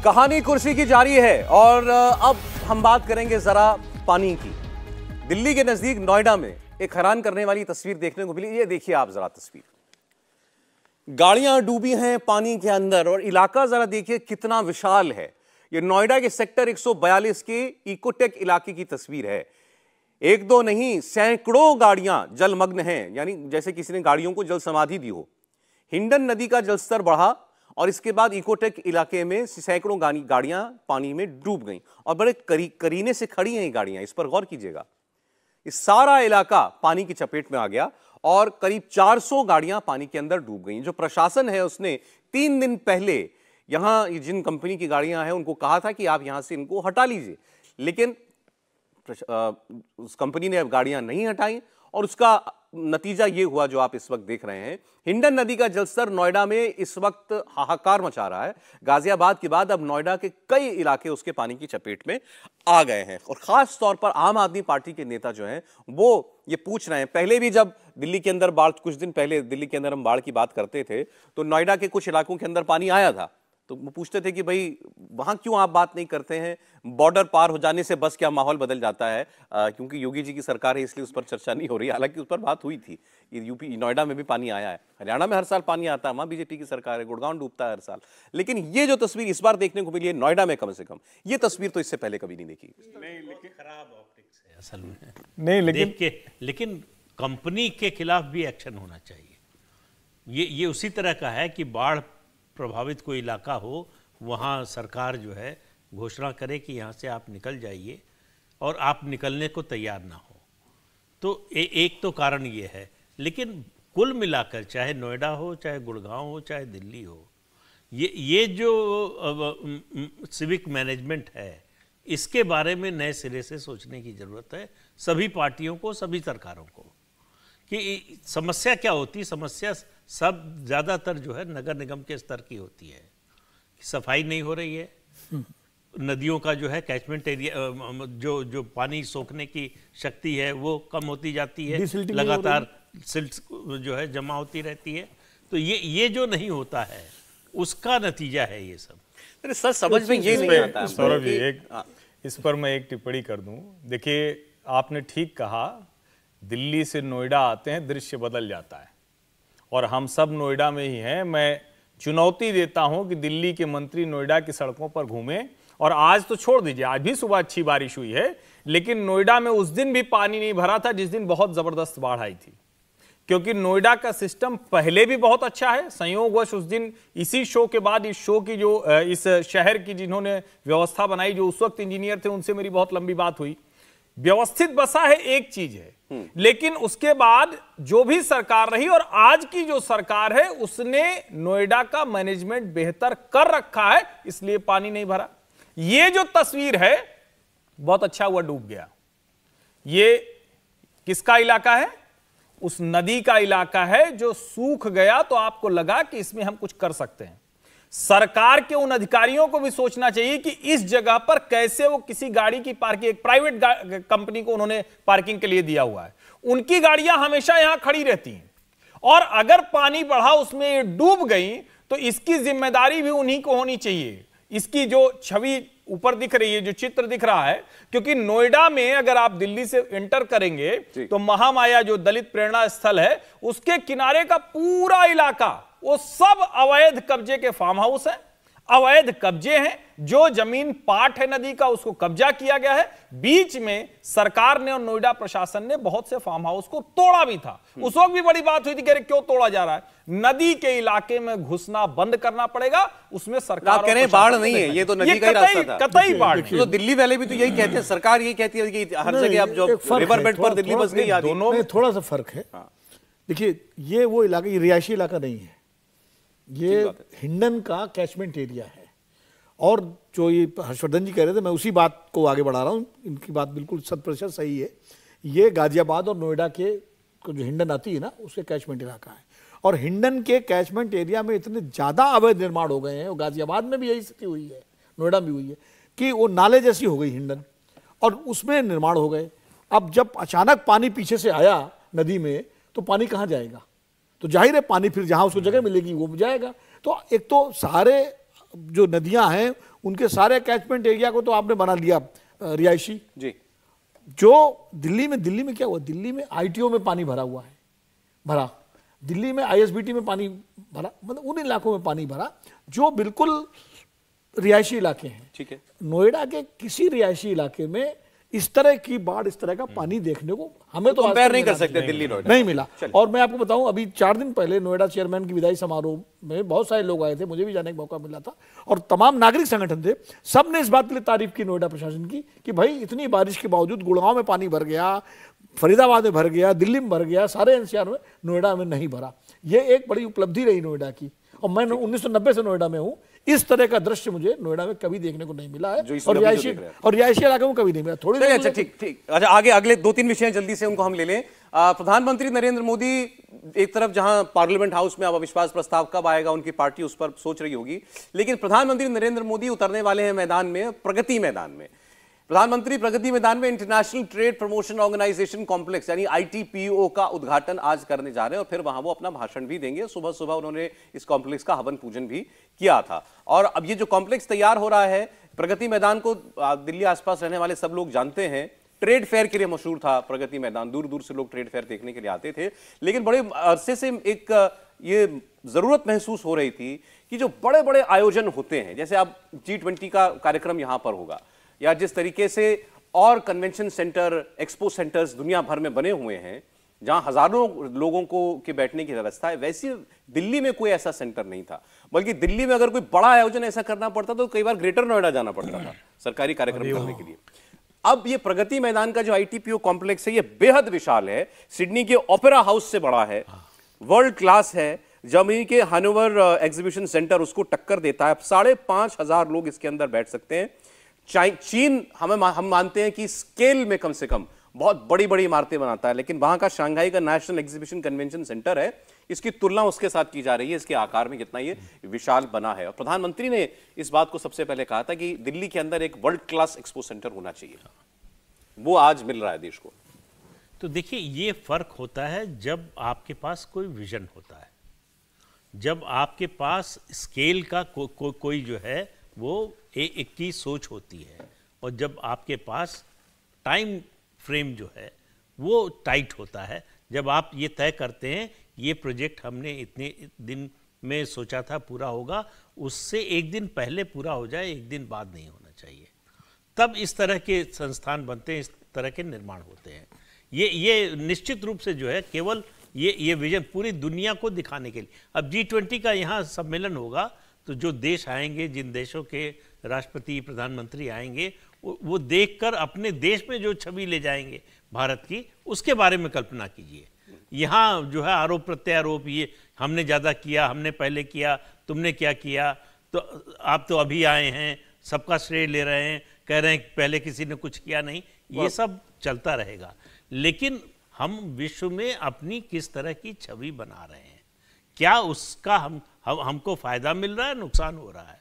कहानी कुर्सी की जारी है और अब हम बात करेंगे जरा पानी की। दिल्ली के नजदीक नोएडा में एक हैरान करने वाली तस्वीर देखने को मिली। ये देखिए आप जरा तस्वीर, गाड़ियां डूबी हैं पानी के अंदर और इलाका जरा देखिए कितना विशाल है। ये नोएडा के सेक्टर 142 के इकोटेक इलाके की तस्वीर है। एक दो नहीं, सैकड़ों गाड़ियां जलमग्न हैं, यानी जैसे किसी ने गाड़ियों को जल समाधि दी हो। हिंडन नदी का जलस्तर बढ़ा और इसके बाद इकोटेक इलाके में सैकड़ों गाड़ियां पानी में डूब गईं और बड़े करीने से खड़ी हैं ये गाड़ियां। इस पर गौर कीजिएगा, इस सारा इलाका पानी की चपेट में आ गया और करीब 400 गाड़ियां पानी के अंदर डूब गईं। जो प्रशासन है उसने 3 दिन पहले यहां जिन कंपनी की गाड़ियां हैं उनको कहा था कि आप यहां से इनको हटा लीजिए, लेकिन उस कंपनी ने अब गाड़ियां नहीं हटाई और उसका नतीजा ये हुआ जो आप इस वक्त देख रहे हैं। हिंडन नदी का जलस्तर नोएडा में इस वक्त हाहाकार मचा रहा है। गाजियाबाद के बाद अब नोएडा के कई इलाके उसके पानी की चपेट में आ गए हैं और खास तौर पर आम आदमी पार्टी के नेता जो हैं वो ये पूछ रहे हैं। पहले भी जब दिल्ली के अंदर बाढ़, कुछ दिन पहले दिल्ली के अंदर हम बाढ़ की बात करते थे तो नोएडा के कुछ इलाकों के अंदर पानी आया था, तो वो पूछते थे कि भाई वहां क्यों आप बात नहीं करते हैं, बॉर्डर पार हो जाने से बस क्या माहौल बदल जाता है। क्योंकि योगी जी की सरकार है इसलिए उस पर चर्चा नहीं हो रही। हालांकि उस पर बात हुई थी। यूपी नोएडा में भी पानी आया है, हरियाणा में हर साल पानी आता है, वहां बीजेपी की सरकार है, गुड़गांव डूबता है हर साल। लेकिन ये जो तस्वीर इस बार देखने को मिली है नोएडा में, कम से कम ये तस्वीर तो इससे पहले कभी नहीं देखी। नहीं, लेकिन खराब ऑप्टिक्स है असल में। नहीं, लेकिन कंपनी के खिलाफ भी एक्शन होना चाहिए। ये उसी तरह का है कि बाढ़ प्रभावित कोई इलाका हो, वहाँ सरकार जो है घोषणा करे कि यहाँ से आप निकल जाइए और आप निकलने को तैयार ना हो, तो एक तो कारण ये है। लेकिन कुल मिलाकर चाहे नोएडा हो, चाहे गुड़गांव हो, चाहे दिल्ली हो, ये जो सिविक मैनेजमेंट है इसके बारे में नए सिरे से सोचने की ज़रूरत है सभी पार्टियों को, सभी सरकारों को। कि समस्या क्या होती है, समस्या सब ज़्यादातर जो है नगर निगम के स्तर की होती है। सफाई नहीं हो रही है, नदियों का जो है कैचमेंट एरिया, जो पानी सोखने की शक्ति है वो कम होती जाती है, लगातार सिल्ट जो है जमा होती रहती है। तो ये जो नहीं होता है उसका नतीजा है ये सब। सर समझ में ये नहीं आता। सौरभ जी, इस पर मैं एक टिप्पणी कर दूं। देखिए, आपने ठीक कहा, दिल्ली से नोएडा आते हैं दृश्य बदल जाता है और हम सब नोएडा में ही हैं। मैं चुनौती देता हूं कि दिल्ली के मंत्री नोएडा की सड़कों पर घूमें, और आज तो छोड़ दीजिए, आज भी सुबह अच्छी बारिश हुई है, लेकिन नोएडा में उस दिन भी पानी नहीं भरा था जिस दिन बहुत जबरदस्त बाढ़ आई थी। क्योंकि नोएडा का सिस्टम पहले भी बहुत अच्छा है। संयोगवश उस दिन इसी शो के बाद इस शो की जो इस शहर की जिन्होंने व्यवस्था बनाई, जो उस वक्त इंजीनियर थे, उनसे मेरी बहुत लंबी बात हुई। व्यवस्थित बसा है एक चीज है, लेकिन उसके बाद जो भी सरकार रही और आज की जो सरकार है उसने नोएडा का मैनेजमेंट बेहतर कर रखा है, इसलिए पानी नहीं भरा। ये जो तस्वीर है बहुत अच्छा हुआ डूब गया। ये किसका इलाका है? उस नदी का इलाका है जो सूख गया, तो आपको लगा कि इसमें हम कुछ कर सकते हैं। सरकार के उन अधिकारियों को भी सोचना चाहिए कि इस जगह पर कैसे वो किसी गाड़ी की पार्किंग, एक प्राइवेट कंपनी को उन्होंने पार्किंग के लिए दिया हुआ है, उनकी गाड़ियां हमेशा यहां खड़ी रहती हैं और अगर पानी बढ़ा उसमें डूब गई तो इसकी जिम्मेदारी भी उन्हीं को होनी चाहिए। इसकी जो छवि ऊपर दिख रही है, जो चित्र दिख रहा है, क्योंकि नोएडा में अगर आप दिल्ली से एंटर करेंगे तो महामाया जो दलित प्रेरणा स्थल है उसके किनारे का पूरा इलाका वो सब अवैध कब्जे के फार्म हाउस है, अवैध कब्जे हैं। जो जमीन पाट है नदी का उसको कब्जा किया गया है। बीच में सरकार ने और नोएडा प्रशासन ने बहुत से फार्म हाउस को तोड़ा भी था। उस वक्त भी बड़ी बात हुई थी कि अरे क्यों तोड़ा जा रहा है। नदी के इलाके में घुसना बंद करना पड़ेगा, उसमें सरकार कह रहे हैं बाढ़ नहीं है, ये तो नदी का ही रास्ता था। कतई बाढ़। तो दिल्ली वाले भी तो यही कहते हैं, सरकार यही कहती है कि हर जगह आप जो रिवर बेड पर दिल्ली बस नहीं आती। दोनों में थोड़ा सा फर्क है। देखिए, ये वो इलाका, ये रिहायशी इलाका नहीं है, ये हिंडन का कैचमेंट एरिया है। और जो ये हर्षवर्धन जी कह रहे थे, मैं उसी बात को आगे बढ़ा रहा हूँ, इनकी बात बिल्कुल 100% सही है। ये गाजियाबाद और नोएडा के जो हिंडन आती है ना, उसके कैचमेंट इलाका है। और हिंडन के कैचमेंट एरिया में इतने ज़्यादा अवैध निर्माण हो गए हैं, और गाजियाबाद में भी यही स्थिति हुई है, नोएडा में हुई है, कि वो नाले जैसी हो गई हिंडन और उसमें निर्माण हो गए। अब जब अचानक पानी पीछे से आया नदी में, तो पानी कहाँ जाएगा? तो जाहिर है पानी फिर जहां उसको जगह मिलेगी वो जाएगा। तो एक तो सारे जो नदियां हैं उनके सारे कैचमेंट एरिया को तो आपने बना लिया रिहायशी जी। जो दिल्ली में क्या हुआ, दिल्ली में आईटीओ में पानी भरा हुआ है, भरा, दिल्ली में आईएसबीटी में पानी भरा, मतलब उन इलाकों में पानी भरा जो बिल्कुल रिहायशी इलाके हैं। ठीक है। नोएडा के किसी रिहायशी इलाके में इस तरह की बाढ़, इस तरह का पानी देखने को हमें तो कंपेयर नहीं कर सकते दिल्ली नोएडा, नहीं मिला। और मैं आपको बताऊं, अभी 4 दिन पहले नोएडा चेयरमैन की विदाई समारोह में बहुत सारे लोग आए थे, मुझे भी जाने का मौका मिला था, और तमाम नागरिक संगठन थे, सब ने इस बात के लिए तारीफ की नोएडा प्रशासन की कि भाई इतनी बारिश के बावजूद गुड़गांव में पानी भर गया, फरीदाबाद में भर गया, दिल्ली में भर गया, सारे एनसीआर में, नोएडा में नहीं भरा। ये एक बड़ी उपलब्धि रही नोएडा की, और मैं 1990 से नोएडा में हूं। इस तरह का दृश्य मुझे नोएडा में कभी देखने को नहीं मिला है, और रिहायशी इलाके में कभी नहीं मिला। थोड़ी देर अच्छा, ठीक। अच्छा, आगे अगले 2-3 विषय जल्दी से उनको हम ले लें। प्रधानमंत्री नरेंद्र मोदी एक तरफ जहां पार्लियामेंट हाउस में अब अविश्वास प्रस्ताव कब आएगा उनकी पार्टी उस पर सोच रही होगी, लेकिन प्रधानमंत्री नरेंद्र मोदी उतरने वाले हैं मैदान में, प्रगति मैदान में। प्रधानमंत्री प्रगति मैदान में international trade promotion organisation complex यानी ITPO का उद्घाटन आज करने जा रहे हैं, और फिर वहां वो अपना भाषण भी देंगे। सुबह सुबह उन्होंने इस कॉम्प्लेक्स का हवन पूजन भी किया था। और अब ये जो कॉम्प्लेक्स तैयार हो रहा है, प्रगति मैदान को दिल्ली आसपास रहने वाले सब लोग जानते हैं, ट्रेड फेयर के लिए मशहूर था प्रगति मैदान। दूर दूर से लोग ट्रेड फेयर देखने के लिए आते थे, लेकिन बड़े अरसे से एक ये जरूरत महसूस हो रही थी कि जो बड़े बड़े आयोजन होते हैं, जैसे अब G20 का कार्यक्रम यहां पर होगा, या जिस तरीके से और कन्वेंशन सेंटर, एक्सपो सेंटर्स दुनिया भर में बने हुए हैं जहां हजारों लोगों को के बैठने की व्यवस्था है, वैसे दिल्ली में कोई ऐसा सेंटर नहीं था। बल्कि दिल्ली में अगर कोई बड़ा आयोजन ऐसा करना पड़ता तो कई बार ग्रेटर नोएडा जाना पड़ता था सरकारी कार्यक्रम करने के लिए। अब ये प्रगति मैदान का जो ITPO कॉम्प्लेक्स है, ये बेहद विशाल है, सिडनी के ओपेरा हाउस से बड़ा है, वर्ल्ड क्लास है, जर्मनी के हनोवर एग्जीबिशन सेंटर उसको टक्कर देता है। 5,500 लोग इसके अंदर बैठ सकते हैं। चीन हम मानते हैं कि स्केल में कम से कम बहुत बड़ी बड़ी इमारतें बनाता है, लेकिन वहां का शंघाई का नेशनल एग्जीबिशन कन्वेंशन सेंटर है, इसकी तुलना उसके साथ की जा रही है, इसके आकार में कितना ये विशाल बना है। और प्रधानमंत्री ने इस बात को सबसे पहले कहा था कि दिल्ली के अंदर एक वर्ल्ड क्लास एक्सपो सेंटर होना चाहिए, वो आज मिल रहा है देश को। तो देखिए, ये फर्क होता है जब आपके पास कोई विजन होता है, जब आपके पास स्केल का कोई जो है वो एक की सोच होती है, और जब आपके पास टाइम फ्रेम जो है वो टाइट होता है। जब आप ये तय करते हैं ये प्रोजेक्ट हमने इतने दिन में सोचा था पूरा होगा, उससे एक दिन पहले पूरा हो जाए, एक दिन बाद नहीं होना चाहिए, तब इस तरह के संस्थान बनते हैं, इस तरह के निर्माण होते हैं। ये निश्चित रूप से जो है केवल ये विजन पूरी दुनिया को दिखाने के लिए। अब G20 का यहाँ सम्मेलन होगा, तो जो देश आएंगे, जिन देशों के राष्ट्रपति प्रधानमंत्री आएंगे, वो देखकर अपने देश में जो छवि ले जाएंगे भारत की, उसके बारे में कल्पना कीजिए। यहाँ जो है आरोप प्रत्यारोप, ये हमने ज़्यादा किया, हमने पहले किया, तुमने क्या किया, तो आप तो अभी आए हैं, सबका श्रेय ले रहे हैं, कह रहे हैं पहले किसी ने कुछ किया नहीं, ये सब चलता रहेगा। लेकिन हम विश्व में अपनी किस तरह की छवि बना रहे हैं, क्या उसका हमको फायदा मिल रहा है, नुकसान हो रहा है,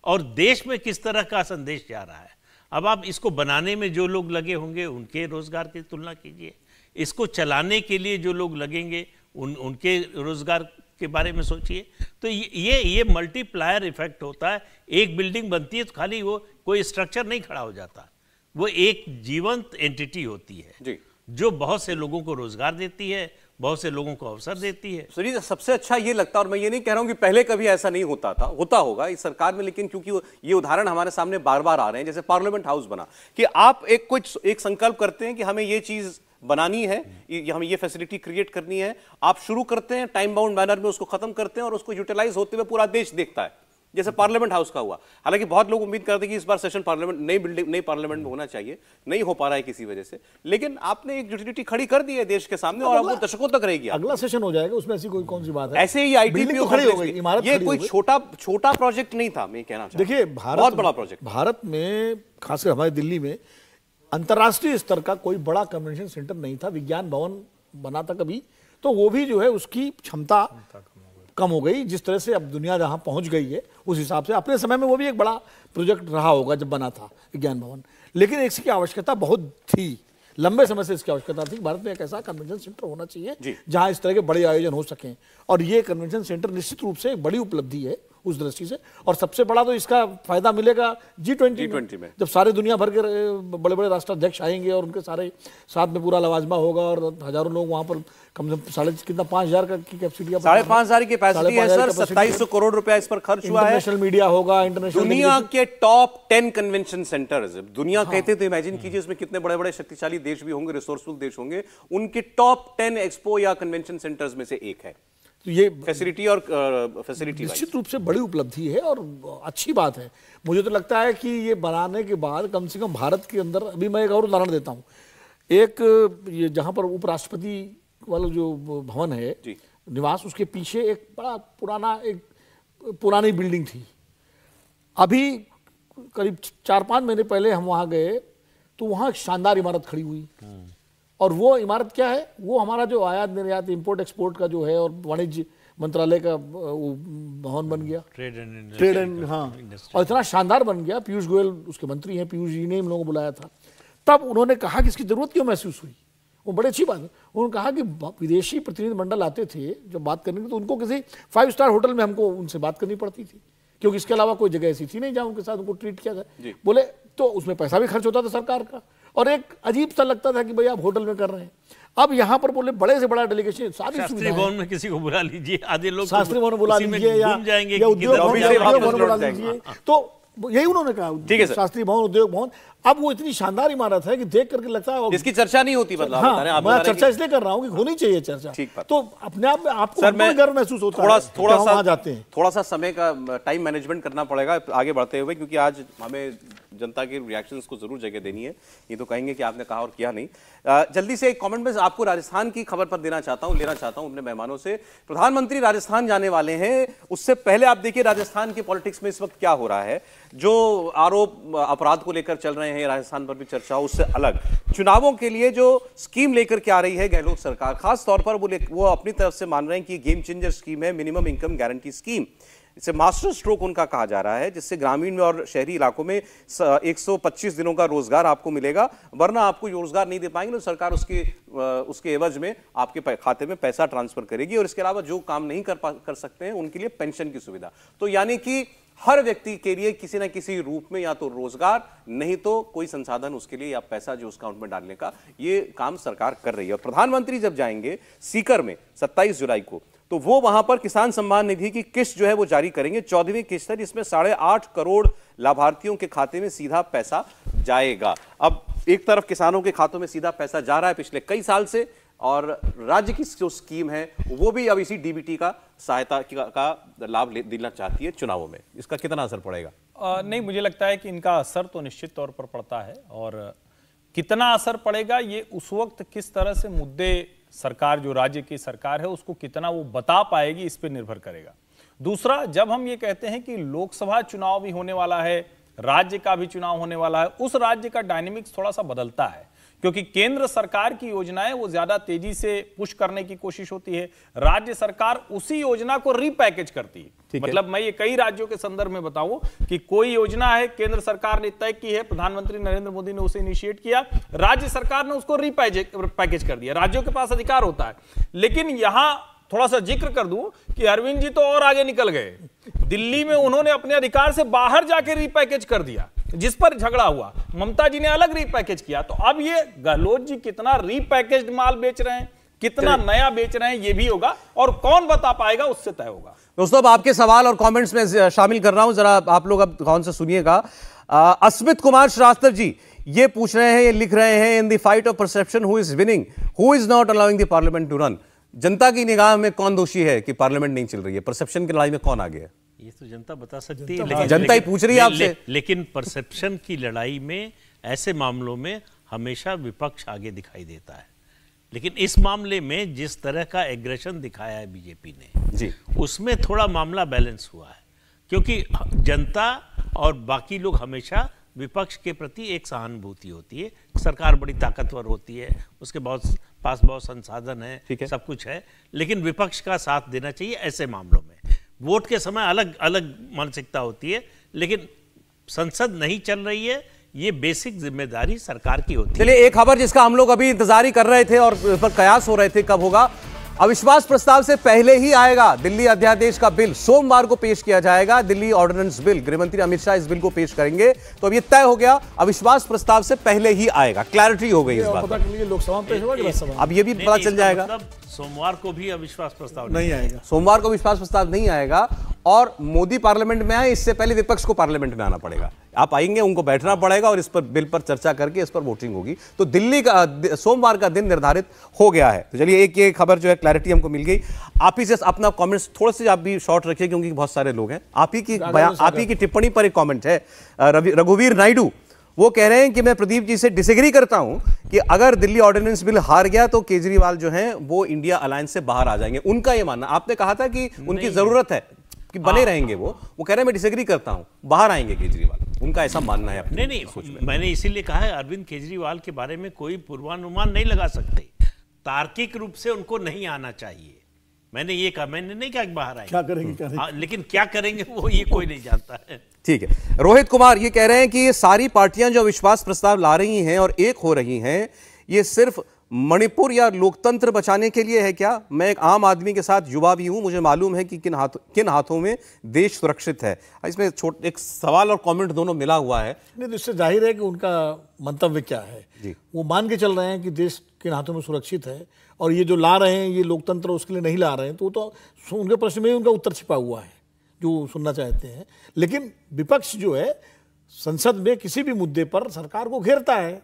और देश में किस तरह का संदेश जा रहा है। अब आप इसको बनाने में जो लोग लगे होंगे उनके रोजगार की तुलना कीजिए, इसको चलाने के लिए जो लोग लगेंगे उनके रोजगार के बारे में सोचिए। तो ये मल्टीप्लायर इफेक्ट होता है। एक बिल्डिंग बनती है तो खाली वो कोई स्ट्रक्चर नहीं खड़ा हो जाता, वो एक जीवंत एंटिटी होती है जी, जो बहुत से लोगों को रोजगार देती है, बहुत से लोगों को अवसर देती है। सुनील, सबसे अच्छा ये लगता है, और मैं ये नहीं कह रहा हूं कि पहले कभी ऐसा नहीं होता था, होता होगा इस सरकार में, लेकिन क्योंकि ये उदाहरण हमारे सामने बार बार आ रहे हैं, जैसे पार्लियामेंट हाउस बना, कि आप एक संकल्प करते हैं कि हमें ये चीज बनानी है, हमें ये फैसिलिटी क्रिएट करनी है, आप शुरू करते हैं, टाइम बाउंड मैनर में उसको खत्म करते हैं, और उसको यूटिलाइज होते हुए पूरा देश देखता है, जैसे पार्लियामेंट हाउस का हुआ। हालांकि बहुत लोग उम्मीद करते हैं कि इस बार सेशन पार्लियामेंट नई पार्लियामेंट में होना चाहिए, नहीं हो पा रहा है किसी वजह से, लेकिन आपने एक यूटिलिटी खड़ी कर दी है देश के सामने, और अब वो दशकों तक रहेगी। अगला सेशन हो जाएगा, उसमें ऐसी कौन सी बात है। ऐसे ही ITPO खड़ी हो गई, इमारत ये कोई छोटा प्रोजेक्ट नहीं था, मैं कहना चाहता हूं। देखिए, बहुत बड़ा प्रोजेक्ट भारत में, खासकर हमारे दिल्ली में अंतर्राष्ट्रीय स्तर का कोई बड़ा कन्वेंशन सेंटर नहीं था। विज्ञान भवन बना था कभी, तो वो भी जो है उसकी क्षमता कम हो गई। जिस तरह से अब दुनिया जहां पहुंच गई है उस हिसाब से अपने समय में वो भी एक बड़ा प्रोजेक्ट रहा होगा जब बना था विज्ञान भवन, लेकिन इसकी आवश्यकता बहुत थी, लंबे समय से इसकी आवश्यकता थी। भारत में एक ऐसा कन्वेंशन सेंटर होना चाहिए जहां इस तरह के बड़े आयोजन हो सकें, और ये कन्वेंशन सेंटर निश्चित रूप से एक बड़ी उपलब्धि है उस दृष्टि से। और सबसे बड़ा तो इसका फायदा मिलेगा G20 में, जब सारे दुनिया भर के बड़े बड़े राष्ट्राध्यक्ष आएंगे और उनके सारे साथ में पूरा लवाजमा होगा और हजारों लोग वहां पर कम से कम 5,000 की कैपेसिटी, 5,500 की कैपेसिटी है सर। 2700 करोड़ रुपया इस पर खर्च हुआ है। इंटरनेशनल मीडिया होगा, इंटरनेशनल दुनिया के टॉप 10 कन्वेंशन सेंटर्स, दुनिया कहते तो इमेजिन कीजिए उसमें कितने बड़े बड़े शक्तिशाली देश भी होंगे, रिसोर्सफुल देश होंगे, उनके टॉप 10 एक्सपो या कन्वेंशन सेंटर्स में से एक है। तो ये फैसिलिटी और फैसिलिटी निश्चित रूप से बड़ी उपलब्धि है और अच्छी बात है। मुझे तो लगता है कि ये बनाने के बाद कम से कम भारत के अंदर, अभी मैं एक और उदाहरण देता हूँ, एक ये जहाँ पर उपराष्ट्रपति वाला जो भवन है निवास, उसके पीछे एक बड़ा पुरानी बिल्डिंग थी। अभी करीब 4-5 महीने पहले हम वहाँ गए तो वहाँ एक शानदार इमारत खड़ी हुई, और वो इमारत क्या है, वो हमारा जो आयात निर्यात इंपोर्ट एक्सपोर्ट का जो है और वाणिज्य मंत्रालय का भवन बन गया, ट्रेड एंड हाँ, और इतना शानदार बन गया। पीयूष गोयल उसके मंत्री हैं, पीयूष जी ने हम लोगों को बुलाया था, तब उन्होंने कहा कि इसकी जरूरत क्यों महसूस हुई। वो बड़ी अच्छी बात है। उन्होंने कहा कि विदेशी प्रतिनिधिमंडल आते थे जब बात करने की, तो उनको किसी 5 स्टार होटल में हमको उनसे बात करनी पड़ती थी, क्योंकि इसके अलावा कोई जगह ऐसी थी नहीं जहाँ उनके साथ उनको ट्रीट किया जाए। बोले तो उसमें पैसा भी खर्च होता था सरकार का, और एक अजीब सा लगता था कि भाई आप होटल में कर रहे हैं। अब यहाँ पर बोले बड़े से बड़ा डेलीगेशन, सारी शास्त्री भवन में किसी को बुला लीजिए, आधे लोग शास्त्री भवन बुला लीजिए या उद्योग भवन बुला लीजिए, तो यही उन्होंने कहा। ठीक है, शास्त्री भवन, उद्योग भवन। अब वो इतनी शानदार इमारत है कि देख करके लगता है जिसकी चर्चा नहीं होती। मतलब हाँ, मैं चर्चा इसलिए कर रहा हूँ कि होनी चाहिए चर्चा, तो अपने आप में आपको गर्व महसूस होता है। थोड़ा सा समय का टाइम मैनेजमेंट करना पड़ेगा आगे बढ़ते हुए, क्योंकि आज हमें जनता के रिएक्शंस को जरूर जगह देनी है। ये तो कहेंगे कि आपने कहा और किया नहीं। जल्दी से एक कमेंट में आपको राजस्थान की खबर पर लेना चाहता हूं अपने मेहमानों से। प्रधानमंत्री राजस्थान जाने वाले हैं, उससे पहले आप देखिए राजस्थान की पॉलिटिक्स में इस वक्त क्या हो रहा है। जो आरोप अपराध को लेकर चल रहे हैं, राजस्थान पर भी चर्चा हो, उससे अलग चुनावों के लिए जो स्कीम लेकर के आ रही है गहलोत सरकार, खास तौर पर वो अपनी तरफ से मान रहे हैं कि गेम चेंजर स्कीम है, मिनिमम इनकम गारंटी स्कीम। इसे मास्टर स्ट्रोक उनका कहा जा रहा है, जिससे ग्रामीण में और शहरी इलाकों में 125 दिनों का रोजगार आपको मिलेगा, वरना आपको रोजगार नहीं दे पाएंगे तो सरकार उसके एवज में आपके खाते में पैसा ट्रांसफर करेगी। और इसके अलावा जो काम नहीं कर सकते हैं उनके लिए पेंशन की सुविधा। तो यानी कि हर व्यक्ति के लिए किसी ना किसी रूप में या तो रोजगार, नहीं तो कोई संसाधन उसके लिए या पैसा जो उस अकाउंट में डालने का, ये काम सरकार कर रही है। और प्रधानमंत्री जब जाएंगे सीकर में 27 जुलाई को, तो वो वहां पर किसान सम्मान निधि की किस्त जो है वो जारी करेंगे। 14वीं किस्त है, जिसमें 8.5 करोड़ लाभार्थियों के खाते में सीधा पैसा जाएगा। अब एक तरफ किसानों के खातों में सीधा पैसा जा रहा है पिछले कई साल से, और राज्य की जो स्कीम है वो भी अब इसी डीबीटी का सहायता का लाभ देना चाहती है चुनावों में। इसका कितना असर पड़ेगा? नहीं, मुझे लगता है कि इनका असर तो निश्चित तौर पर पड़ता है, और कितना असर पड़ेगा ये उस वक्त किस तरह से मुद्दे सरकार, जो राज्य की सरकार है, उसको कितना वो बता पाएगी, इस पर निर्भर करेगा। दूसरा, जब हम ये कहते हैं कि लोकसभा चुनाव भी होने वाला है, राज्य का भी चुनाव होने वाला है, उस राज्य का डायनेमिक्स थोड़ा सा बदलता है, क्योंकि केंद्र सरकार की योजनाएं वो ज्यादा तेजी से पुश करने की कोशिश होती है, राज्य सरकार उसी योजना को रीपैकेज करती है। मतलब मैं ये कई राज्यों के संदर्भ में बताऊं कि कोई योजना है, केंद्र सरकार ने तय की है, प्रधानमंत्री नरेंद्र मोदी ने उसे इनिशिएट किया, राज्य सरकार ने उसको रीपैकेज कर दिया, राज्यों के पास अधिकार होता है। लेकिन यहां थोड़ा सा जिक्र कर दूं कि अरविंद जी तो और आगे निकल गए, दिल्ली में उन्होंने अपने अधिकार से बाहर जाके रीपैकेज कर दिया, जिस पर झगड़ा हुआ, ममता जी ने अलग रीपैकेज किया। तो अब ये गहलोत जी कितना रीपैकेज्ड माल बेच रहे हैं, कितना नया बेच रहे हैं, ये भी होगा, और कौन बता पाएगा उससे तय होगा। दोस्तों, अब आपके सवाल और कमेंट्स में शामिल कर रहा हूं, जरा आप लोग अब कौन से सुनिएगा। अस्मित कुमार श्रीवास्तव जी ये पूछ रहे हैं, ये लिख रहे हैं, in the fight of perception who is winning, who is not allowing the parliament to run. जनता की निगाह में कौन दोषी है कि पार्लियामेंट नहीं चल रही है? परसेप्शन की लड़ाई में कौन आगे है? ये तो जनता बता सकती है, लेकिन जनता ही पूछ रही है आपसे। लेकिन परसेप्शन की लड़ाई में, ऐसे मामलों में हमेशा विपक्ष आगे दिखाई देता है, लेकिन इस मामले में जिस तरह का एग्रेशन दिखाया है बीजेपी ने जी, उसमें थोड़ा मामला बैलेंस हुआ है, क्योंकि जनता और बाकी लोग हमेशा विपक्ष के प्रति एक सहानुभूति होती है, सरकार बड़ी ताकतवर होती है, उसके पास बहुत संसाधन है, सब कुछ है, लेकिन विपक्ष का साथ देना चाहिए ऐसे मामलों में। वोट के समय अलग अलग मानसिकता होती है, लेकिन संसद नहीं चल रही है, ये बेसिक जिम्मेदारी सरकार की होती है। चलिए, एक खबर जिसका हम लोग अभी इंतजार ही कर रहे थे और पर कयास हो रहे थे कब होगा, अविश्वास प्रस्ताव से पहले ही आएगा दिल्ली अध्यादेश का बिल। सोमवार को पेश किया जाएगा दिल्ली ऑर्डिनेंस बिल। गृहमंत्री अमित शाह इस बिल को पेश करेंगे। तो अब ये तय हो गया, अविश्वास प्रस्ताव से पहले ही आएगा। क्लैरिटी हो गई इस बात पर। लोकसभा में पेश होगा कि राज्यसभा में? अब ये भी पता चल जाएगा। मतलब सोमवार को भी अविश्वास प्रस्ताव नहीं आएगा। सोमवार को विश्वास प्रस्ताव नहीं आएगा और मोदी पार्लियामेंट में आए इससे पहले विपक्ष को पार्लियामेंट में आना पड़ेगा। आप आएंगे, उनको बैठना पड़ेगा और इस पर बिल पर चर्चा करके इस पर वोटिंग होगी। तो दिल्ली का सोमवार का दिन निर्धारित हो गया है। तो चलिए, एक ये खबर जो है क्लैरिटी हमको मिल गई। आप ही जस्ट अपना कमेंट्स थोड़े से आप भी शॉर्ट रखिए क्योंकि बहुत सारे लोग हैं। आप ही की टिप्पणी पर एक कमेंट है रघुवीर नायडू। वो कह रहे हैं कि मैं प्रदीप जी से डिसएग्री करता हूं कि अगर दिल्ली ऑर्डिनेंस बिल हार गया तो केजरीवाल जो हैं वो इंडिया अलायंस से बाहर आ जाएंगे। उनका ये मानना, आपने कहा था कि उनकी जरूरत है कि बने रहेंगे वो कह रहे हैं मैं डिसएग्री करता हूं, बाहर आएंगे केजरीवाल। उनका ऐसा मानना है। नहीं, मैंने इसीलिए कहा है अरविंद केजरीवाल के बारे में कोई पूर्वानुमान नहीं लगा सकते। तार्किक रूप से उनको नहीं आना चाहिए। मैंने ये कहा, मैंने नहीं कहा कि बाहर आएंगे। क्या करेंगे लेकिन क्या करेंगे वो ये कोई नहीं जानता है। ठीक है। रोहित कुमार ये कह रहे हैं कि ये सारी पार्टियां जो विश्वास प्रस्ताव ला रही हैं और एक हो रही हैं, ये सिर्फ मणिपुर या लोकतंत्र बचाने के लिए है क्या? मैं एक आम आदमी के साथ युवा भी हूं, मुझे मालूम है कि किन हाथों में देश सुरक्षित है। इसमें एक सवाल और कमेंट दोनों मिला हुआ है। नहीं, तो इससे जाहिर है कि उनका मंतव्य क्या है जी। वो मान के चल रहे हैं कि देश किन हाथों में सुरक्षित है और ये जो ला रहे हैं ये लोकतंत्र उसके लिए नहीं ला रहे हैं। तो उनके प्रश्न में उनका उत्तर छिपा हुआ है जो सुनना चाहते हैं। लेकिन विपक्ष जो है संसद में किसी भी मुद्दे पर सरकार को घेरता है।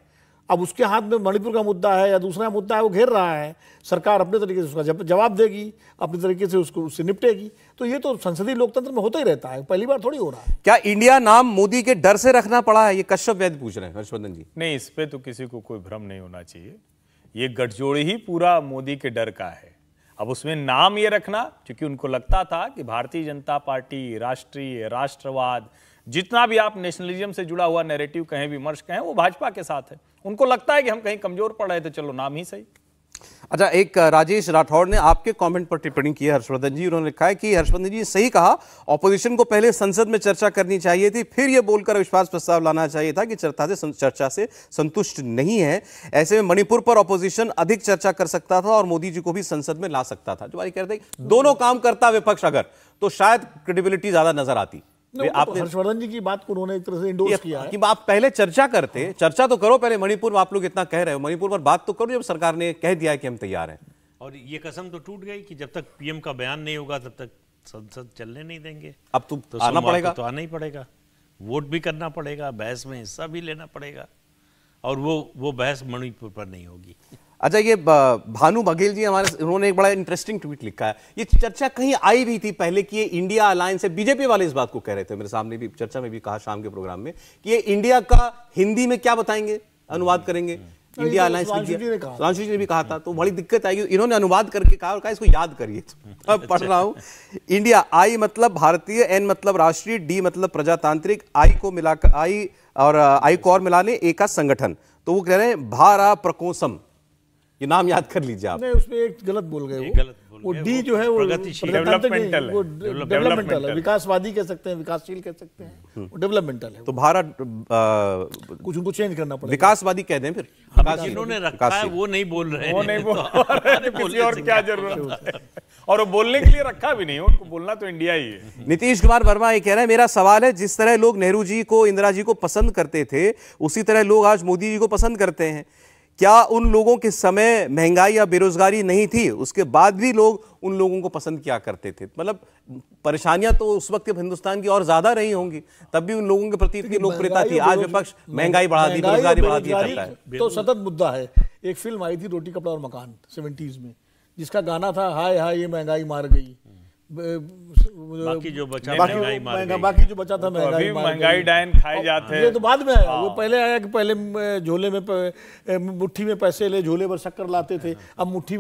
अब उसके हाथ में मणिपुर का मुद्दा है या दूसरा मुद्दा है, वो घेर रहा है। सरकार अपने तरीके से उसका जवाब देगी, अपने तरीके से उससे निपटेगी। तो ये तो संसदीय लोकतंत्र में होता ही रहता है, पहली बार थोड़ी हो रहा है। क्या इंडिया नाम मोदी के डर से रखना पड़ा है? ये कश्यप वैद्य पूछ रहे हैं हर्षवर्धन जी। नहीं, इस पे तो किसी को कोई भ्रम नहीं होना चाहिए। ये गठजोड़ ही पूरा मोदी के डर का है। अब उसमें नाम ये रखना क्योंकि उनको लगता था कि भारतीय जनता पार्टी, राष्ट्रीय राष्ट्रवाद, जितना भी आप नेशनलिज्म से जुड़ा हुआ नैरेटिव कहें, विमर्श कहें, वो भाजपा के साथ है। उनको लगता है कि हम कहीं कमजोर पड़ रहे थे, चलो नाम ही सही। अच्छा, एक राजेश राठौड़ ने आपके कमेंट पर टिप्पणी की है हर्षवर्धन जी। उन्होंने लिखा है कि हर्षवर्धन जी ने सही कहा, ऑपोजिशन को पहले संसद में चर्चा करनी चाहिए थी, फिर यह बोलकर विश्वास प्रस्ताव लाना चाहिए था कि चर्चा से संतुष्ट नहीं है। ऐसे में मणिपुर पर ऑपोजिशन अधिक चर्चा कर सकता था और मोदी जी को भी संसद में ला सकता था। जो भाई कहते हैं दोनों काम करता विपक्ष अगर, तो शायद क्रेडिबिलिटी ज्यादा नजर आती। आपने हर्षवर्धन जी की बात को उन्होंने एक तरह से इंडोर्स किया है कि आप पहले चर्चा करते, चर्चा तो करो पहले। मणिपुर में आप लोग इतना कह रहे हो, मणिपुर पर बात तो करो जब सरकार ने कह दिया है कि हम तैयार हैं। और ये कसम तो टूट गई कि जब तक पीएम का बयान नहीं होगा तब तक संसद चलने नहीं देंगे। अब तो आना पड़ेगा, तो आना ही पड़ेगा, वोट भी करना पड़ेगा, बहस में हिस्सा भी लेना पड़ेगा और वो बहस मणिपुर पर नहीं होगी। अच्छा, ये भानु बघेल जी हमारे, उन्होंने एक बड़ा इंटरेस्टिंग ट्वीट लिखा है। ये चर्चा कहीं आई भी थी पहले कि ये इंडिया अलायंस है। बीजेपी वाले इस बात को कह रहे थे, मेरे सामने भी चर्चा में भी कहा शाम के प्रोग्राम में कि ये इंडिया का हिंदी में क्या बताएंगे, अनुवाद करेंगे। इंडिया अलायंस सुधांशु जी ने भी कहा था, तो बड़ी दिक्कत आएगी। इन्होंने अनुवाद करके कहा और कहा इसको याद करिए। अब पढ़ रहा हूं, इंडिया, आई मतलब भारतीय, एन मतलब राष्ट्रीय, डी मतलब प्रजातांत्रिक, आई को मिलाकर आई और आई को और मिला ले ए का संगठन। तो वो कह रहे हैं भारा प्रकोसम, ये नाम याद कर लीजिए आप। नहीं, उसमें एक गलत बोल गए वो डी जो है वो डेवलपमेंटल है, वो डेवलपमेंटल है, विकासवादी कह सकते हैं, विकासशील कह सकते हैं, वो डेवलपमेंटल है। तो भारत कुछ उनको चेंज करना पड़ेगा, विकासवादी कह दें फिर। जिन्होंने रखा है वो नहीं बोल रहे हैं, वो नहीं बोल रहे, किसी और क्या जरूरत है। और वो बोलने के लिए रखा भी नहीं, उनको बोलना तो इंडिया ही है। नीतीश कुमार वर्मा ये कह रहे हैं, मेरा सवाल है, जिस तरह लोग नेहरू जी को, इंदिरा जी को पसंद करते थे, उसी तरह लोग आज मोदी जी को पसंद करते हैं। क्या उन लोगों के समय महंगाई या बेरोजगारी नहीं थी, उसके बाद भी लोग उन लोगों को पसंद किया करते थे? मतलब परेशानियां तो उस वक्त बेहिंदुस्तान की और ज्यादा रही होंगी, तब भी उन लोगों के प्रति इतनी लोकप्रियता थी। आज विपक्ष महंगाई बढ़ा दी, बेरोजगारी बढ़ा दी करता है। तो सतत मुद्दा है। एक फिल्म आई थी रोटी कपड़ा और मकान 70s में, जिसका गाना था हाय हाय ये महंगाई मार गई, बाकी जो बचा महंगाई मार गई, बाकी जो बचा था महंगाई डायन खाए जाते हैं। ये तो बाद में आया, वो पहले आया कि पहले झोले में मुट्ठी में पैसे ले, झोले पर शक्कर लाते थे। अब मुट्ठी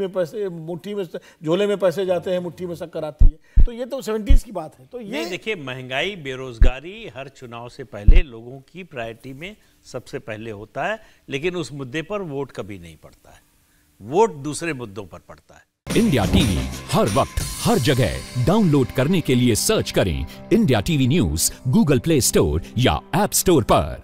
में झोले में पैसे जाते हैं, मुट्ठी में शक्कर आती है। तो ये तो 70s की बात है। तो ये देखिए, महंगाई, बेरोजगारी हर चुनाव से पहले लोगों की प्रायोरिटी में सबसे पहले होता है, लेकिन उस मुद्दे पर वोट कभी नहीं पड़ता है। वोट दूसरे मुद्दों पर पड़ता है। इंडिया टीवी हर वक्त हर जगह डाउनलोड करने के लिए सर्च करें India TV news Google play store या ऐप स्टोर पर।